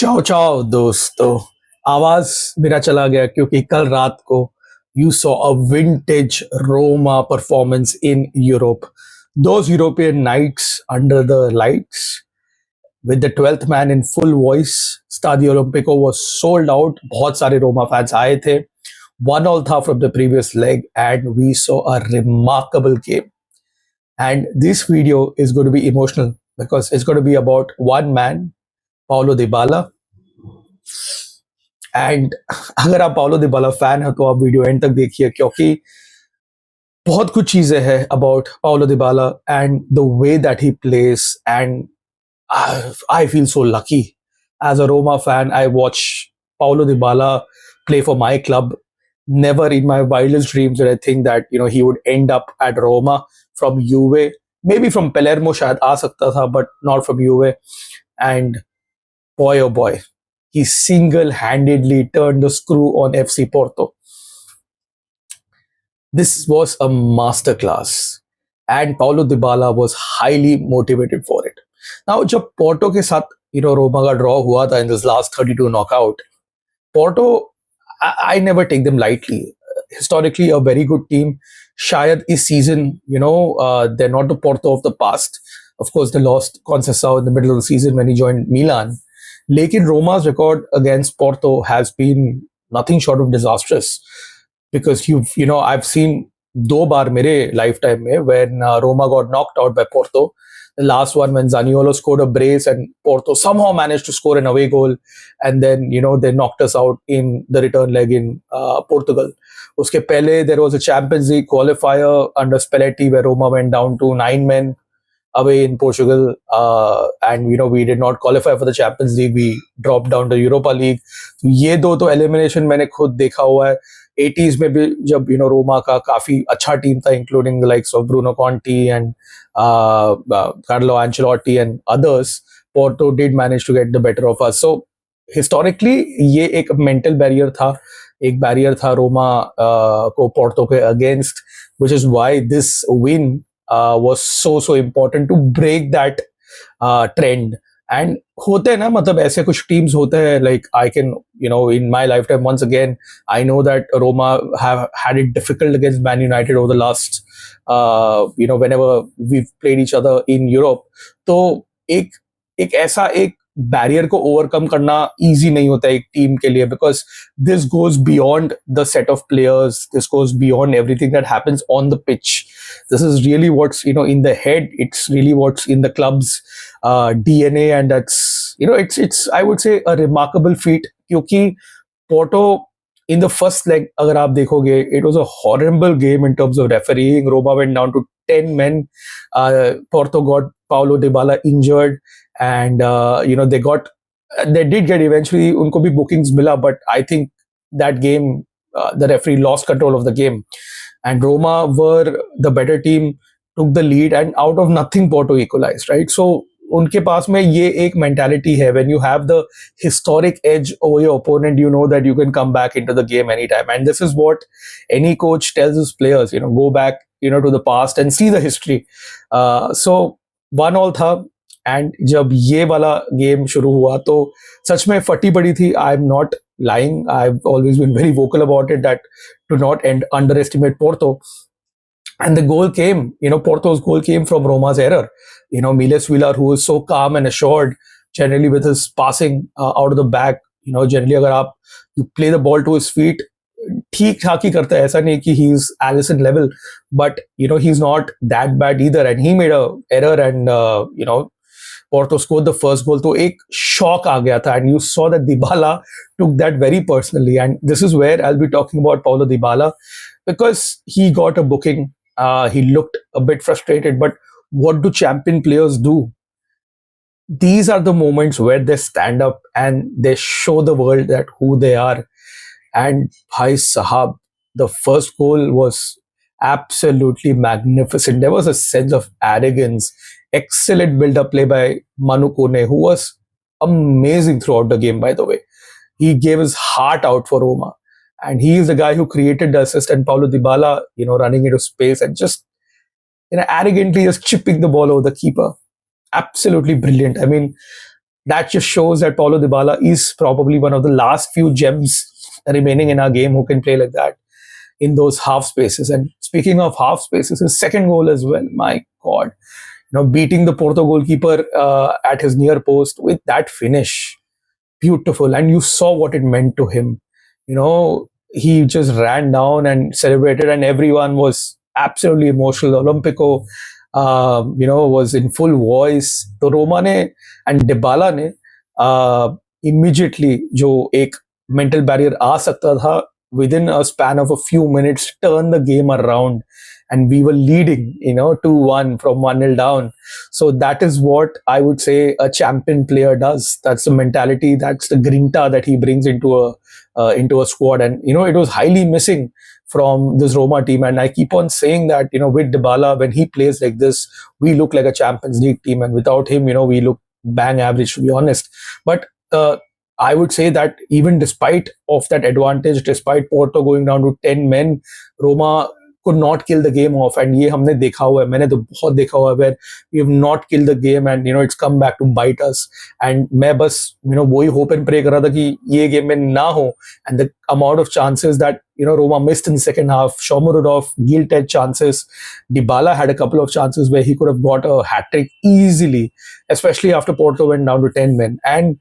चाओ चाओ दोस्तों। आवाज मेरा चला गया क्योंकि कल रात को you saw a vintage Roma performance in Europe. Those European nights under the lights with the 12th man in full voice. Stadio Olimpico was sold out. बहुत सारे Roma fans आए थे. 1-1 था from the previous leg and we saw a remarkable game. And this video is going to be emotional because it's going to be about one man, Paulo Dybala. And अगर आप Paulo दिबाला fan हो तो आप video and तक देखिए क्योंकि बहुत कुछ चीजें हैं about Paulo Dybala and the way that he plays and I feel so lucky as a Roma fan I watch Paulo Dybala play for my club. Never in my wildest dreams did I think that he would end up at Roma from Juve. Maybe from Palermo शायद आ सकता था, but not from Juve. And boy oh boy, he single-handedly turned the screw on FC Porto. This was a masterclass, and Paulo Dybala was highly motivated for it. Now, जब Porto के साथ रोमा का draw हुआ था in this last 32 knockout, Porto, I never take them lightly. Historically, a very good team. शायद इस season, they're not the Porto of the past. Of course, they lost Conceição in the middle of the season when he joined Milan. लेकिन Roma's record against Porto has been nothing short of disastrous because I've seen दो बार मेरे lifetime में when Roma got knocked out by Porto. The last one when Zaniolo scored a brace and Porto somehow managed to score an away goal, and then they knocked us out in the return leg in Portugal. उसके पहले there was a Champions League qualifier under Spalletti where Roma went down to 9 men away in Portugal, and we did not qualify for the Champions League. We dropped down to Europa League. So ये दो तो elimination मैंने खुद देखा हुआ है. 80s में भी जब रोमा का काफी अच्छा टीम था, including the likes of Bruno Conti and Carlo Ancelotti and others, Porto did manage to get the better of us. So historically ये एक mental barrier था, एक barrier था रोमा को Porto के against, which is why this win was so important to break that trend. And होते हैं ना, मतलब ऐसे कुछ टीम्स होते हैं, like I can in my lifetime once again I know that Roma have had it difficult against Man United over the last whenever we've played each other in Europe. तो एक ऐसा एक बैरियर को overcome करना easy नहीं होता एक team के लिए, because this goes beyond the set of players, this goes beyond everything that happens on the pitch. This is really what's in the head. It's really what's in the club's DNA, and that's it's I would say a remarkable feat. क्योंकि Porto in the first leg, अगर आप देखोगे, it was a horrible game in terms of refereeing. Roma went down to 10 men. Porto got Paulo Dybala injured, and they did get eventually उनको भी bookings मिला, but I think that game the referee lost control of the game. And Roma were the better team, took the lead, and out of nothing Porto equalized, right? So उनके पास में ये एक mentality है, when you have the historic edge over your opponent, you know that you can come back into the game anytime. And this is what any coach tells his players, go back to the past and see the history. So 1-1 था, and जब ये वाला game शुरू हुआ तो सच में फटी पड़ी थी. आई am not lying. I've always been very vocal about it, that to not underestimate Porto. And the goal came, Porto's goal came from Roma's error. Miles Villar, who is so calm and assured generally with his passing out of the back, generally अगर आप you play the ball to his feet, ठीक ठाक ही करता है, ऐसा नहीं कि he's Alisson level, but he's not that bad either, and he made a error, and Porto scored the first goal. तो एक shock आ गया था, and you saw that Dybala took that very personally. And this is where I'll be talking about Paulo Dybala, because he got a booking. He looked a bit frustrated, but what do champion players do? These are the moments where they stand up and they show the world that who they are. And Bhai Sahab, the first goal was absolutely magnificent. There was a sense of arrogance, excellent build-up play by Manu Kone, who was amazing throughout the game, by the way. He gave his heart out for Roma, and he is the guy who created the assist. And Paulo Dybala, running into space and just arrogantly just chipping the ball over the keeper. Absolutely brilliant. I mean, that just shows that Paulo Dybala is probably one of the last few gems remaining in our game who can play like that in those half spaces. And speaking of half spaces, his second goal as well, my God, beating the Porto goalkeeper at his near post with that finish, beautiful. And you saw what it meant to him. He just ran down and celebrated, and everyone was absolutely emotional. Olympico, was in full voice. तो रोमा ने and Dybala ने immediately जो एक mental barrier आ सकता था, within a span of a few minutes, turn the game around, and we were leading 2-1 from 1-0 down. So that is what I would say a champion player does. That's the mentality, that's the grinta that he brings into a squad. And it was highly missing from this Roma team. And I keep on saying that with Dybala, when he plays like this, we look like a Champions League team, and without him we look bang average, to be honest. But I would say that even despite of that advantage, despite Porto going down to 10 men, Roma could not kill the game off. And ये हमने देखा हुआ है, मैंने तो बहुत देखा हुआ है, where we have not killed the game and it's come back to bite us. And मैं बस वही hope and pray कर रहा था कि ये game में ना हो. And the amount of chances that Roma missed in the second half, Shomurodov gilt-edged chances. Dybala had a couple of chances where he could have got a hat-trick easily, especially after Porto went down to 10 men. And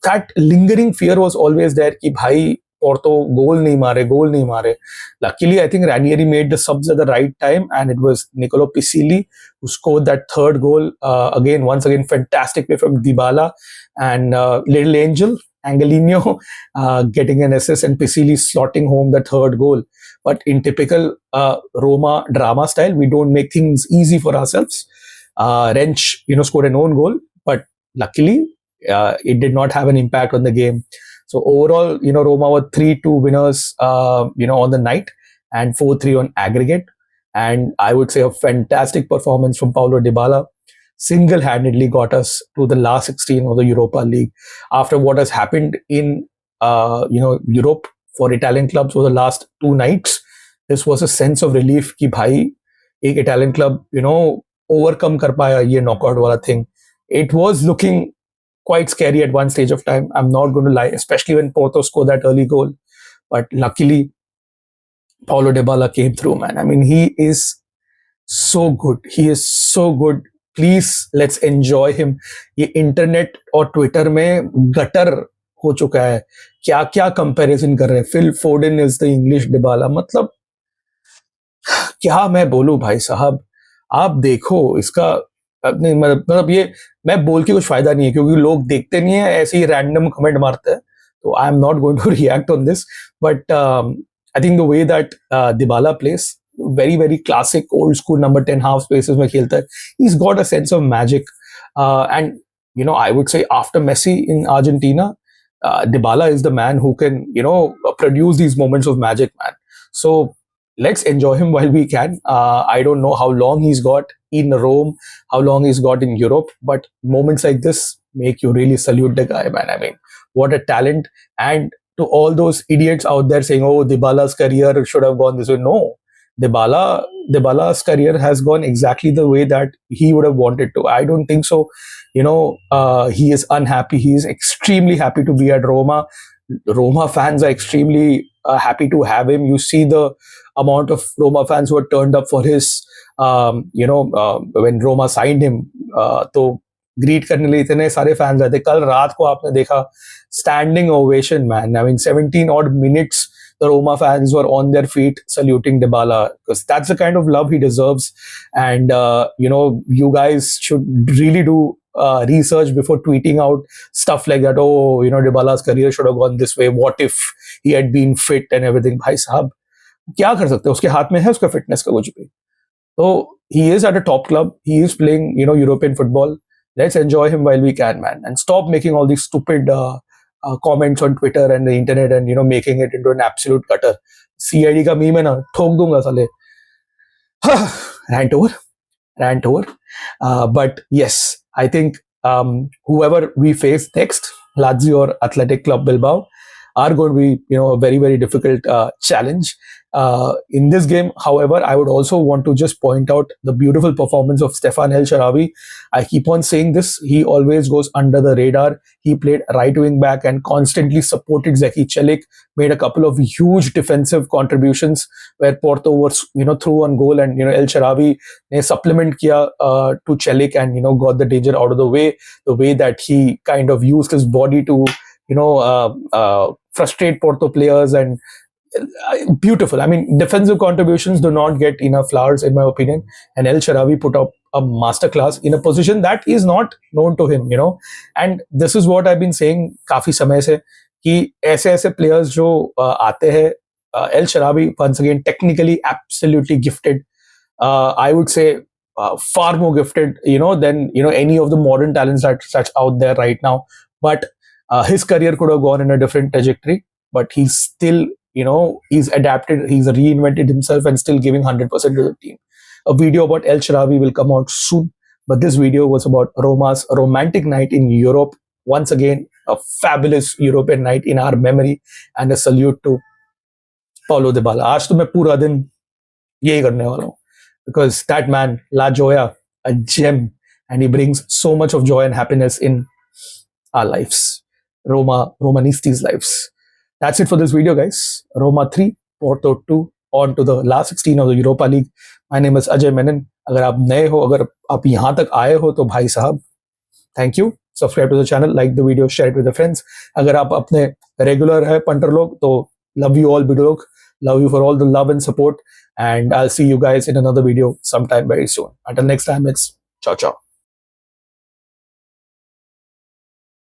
that lingering fear was always there कि भाई Porto goal नहीं मारे. Luckily, I think Ranieri made the subs at the right time, and it was Nicolo Pissili who scored that third goal. Once again, fantastic play from Dybala, and Little Angel, Angelino, getting an assist, and Pissili slotting home the third goal. But in typical Roma drama style, we don't make things easy for ourselves. Wrench, scored an own goal, but luckily, it did not have an impact on the game. So overall, Roma were 3-2 winners, on the night, and 4-3 on aggregate. And I would say a fantastic performance from Paulo Dybala. Single-handedly got us to the last 16 of the Europa League. After what has happened in, Europe for Italian clubs for the last 2 nights, this was a sense of relief कि भाई एक Italian club, overcome कर पाया ये knockout वाला thing. It was looking quite scary at one stage of time. I'm not going to lie, especially when Porto scored that early goal. But luckily, Paulo Dybala came through, man. I mean, he is so good. He is so good. Please, let's enjoy him. ये internet और Twitter में gutter हो चुका है. क्या क्या comparison कर रहे हैं. Phil Foden is the English Dybala. मतलब क्या मैं बोलूं भाई साहब. आप देखो इसका मतलब ये मैं बोल के कुछ फायदा नहीं है, क्योंकि लोग देखते नहीं है, ऐसे ही रैंडम कमेंट मारते हैं. तो I am not going to react on this, but I think the way that Dybala plays, very very classic old school number 10 half spaces में खेलता है. He's got a sense of magic, and I would say after Messi in Argentina, Dybala is the man who can produce these moments of magic, man. So let's enjoy him while we can. I don't know how long he's got in Rome, how long he's got in Europe, but moments like this make you really salute the guy, man. I mean, what a talent. And to all those idiots out there saying, oh, Dybala's career should have gone this way. No, Dybala's career has gone exactly the way that he would have wanted to. I don't think so. He is unhappy. He is extremely happy to be at Roma. Roma fans are extremely happy to have him. You see the amount of Roma fans who were turned up for his, when Roma signed him. तो greet करने लिए इतने सारे fans आए थे. कल रात को आपने देखा standing ovation, man. I mean 17 odd minutes the Roma fans were on their feet saluting Dybala, because that's the kind of love he deserves. And you guys should really do research before tweeting out stuff like that. Oh, Dybala's career should have gone this way. What if he had been fit and everything? भाई साहब क्या कर सकते हैं, उसके हाथ में है उसका फिटनेस का कुछ भी. So he is at a top club. He is playing, European football. Let's enjoy him while we can, man, and stop making all these stupid comments on Twitter and the internet and making it into an absolute gutter. CID का meme है ना, ठोक दूंगा साले. Rant over. But yes, I think whoever we face next, Lazio or Athletic Club Bilbao, are going to be a very very difficult challenge. In this game, however, I would also want to just point out the beautiful performance of Stefan El Sharawi. I keep on saying this. He always goes under the radar. He played right wing back and constantly supported Zeki Celik, made a couple of huge defensive contributions where Porto was, through on goal, and, El Sharawi ne supplement kiya to Celik and, got the danger out of the way. The way that he kind of used his body to, frustrate Porto players, and beautiful. I mean, defensive contributions do not get enough flowers, in my opinion. And El Sharawi put up a masterclass in a position that is not known to him, And this is what I've been saying काफी समय से कि ऐसे ऐसे players जो आते हैं, El Sharawi once again technically absolutely gifted. I would say far more gifted, than any of the modern talents that's out there right now. But his career could have gone in a different trajectory. But he's still, he's adapted, he's reinvented himself, and still giving 100% to the team. A video about El Sharawi will come out soon. But this video was about Roma's romantic night in Europe. Once again, a fabulous European night in our memory, and a salute to Paulo Dybala. आज तो मैं पूरा दिन यही करने वाला हूँ, because that man, La Joya, a gem, and he brings so much of joy and happiness in our lives, Romanistas' lives. That's it for this video, guys. Roma 3, Porto 2, on to the last 16 of the Europa League. My name is Ajay Menon. अगर आप नए हो, अगर आप यहाँ तक आए हो, तो भाई साहब, thank you. Subscribe to the channel, like the video, share it with your friends. अगर आप अपने regular है पंटर लोग, तो love you all, big लोग. Love you for all the love and support. And I'll see you guys in another video sometime very soon. Until next time, it's ciao ciao.